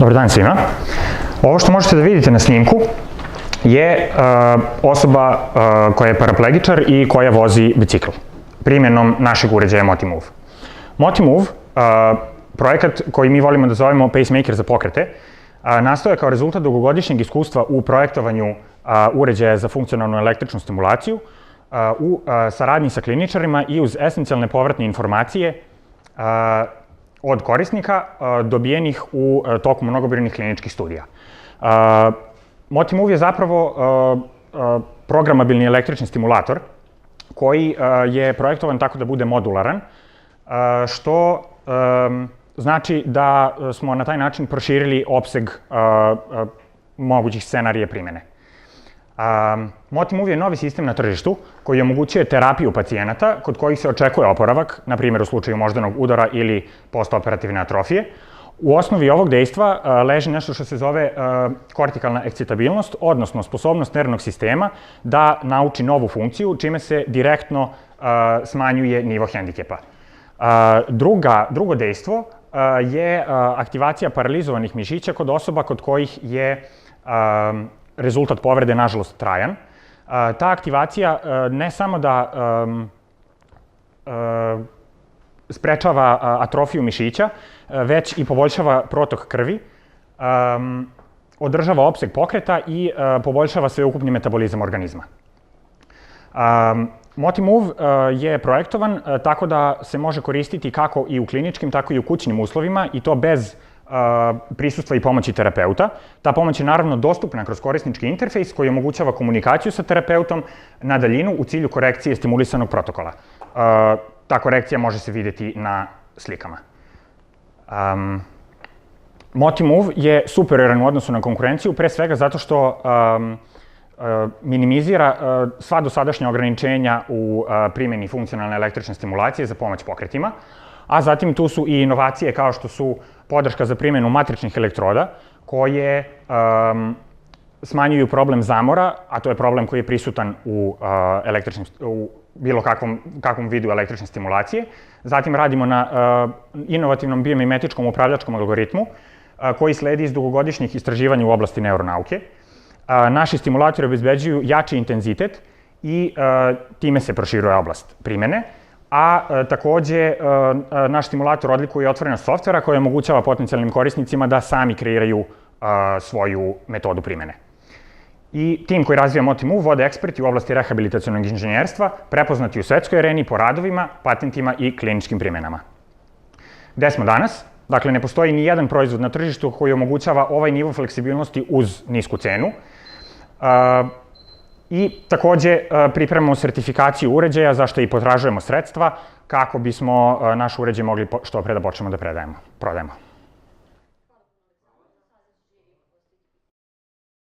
Dobar dan svima. Ovo što možete da vidite na snimku je osoba koja je paraplegičar i koja vozi bicikl primjenom našeg uređaja MotiMove. MotiMove, projekat koji mi volimo da zovemo pacemaker za pokrete, nastao je kao rezultat dugogodišnjeg iskustva u projektovanju uređaja za funkcionalnu električnu stimulaciju u saradnji sa kliničarima i uz esencijalne povratne informacije od korisnika dobijenih u toku mnogobrojnih kliničkih studija. MotiMove je zapravo programabilni električni stimulator koji je projektovan tako da bude modularan, što znači da smo na taj način proširili opseg mogućih scenarija primjene. MotiMove je novi sistem na tržištu koji omogućuje terapiju pacijenata kod kojih se očekuje oporavak, na primjer u slučaju moždanog udara ili postoperativne atrofije. U osnovi ovog dejstva leži nešto što se zove kortikalna ekscitabilnost, odnosno sposobnost nervnog sistema da nauči novu funkciju, čime se direktno smanjuje nivo hendikepa. Drugo dejstvo je aktivacija paralizovanih mišića kod osoba kod kojih je rezultat povrede, nažalost, trajan. Ta aktivacija ne samo da sprečava atrofiju mišića, već i poboljšava protok krvi, održava opseg pokreta i poboljšava sveukupni metabolizam organizma. MotiMove je projektovan tako da se može koristiti kako i u kliničkim, tako i u kućnim uslovima i to bez prisustva i pomoći terapeuta. Ta pomoć je naravno dostupna kroz korisnički interfejs koji omogućava komunikaciju sa terapeutom na daljinu u cilju korekcije stimulisanog protokola. Ta korekcija može se vidjeti na slikama. MotiMove je superioran u odnosu na konkurenciju, pre svega zato što minimizira sva dosadašnja ograničenja u primjeni funkcionalne električne stimulacije za pomoć pokretima, a zatim tu su i inovacije kao što su podrška za primjenu matričnih elektroda koje smanjuju problem zamora, a to je problem koji je prisutan u bilo kakvom vidu električne stimulacije. Zatim radimo na inovativnom biomimetičkom upravljačkom algoritmu koji sledi iz dugogodišnjih istraživanja u oblasti neuronauke. Naši stimulatori obezbeđuju jači intenzitet i time se proširuje oblast primjene, a takođe naš stimulator odlikuje otvorenost softvera koja omogućava potencijalnim korisnicima da sami kreiraju svoju metodu primjene. I tim koji razvija MotiMove vode eksperti u oblasti rehabilitacionog inženjerstva, prepoznati u svetskoj areni po radovima, patentima i kliničkim primjenama. Gde smo danas? Dakle, ne postoji ni jedan proizvod na tržištu koji omogućava ovaj nivo fleksibilnosti uz nisku cenu. I takođe pripremamo sertifikaciju uređaja, za što i potražujemo sredstva, kako bismo naš uređaj mogli što pre da počnemo da prodajemo.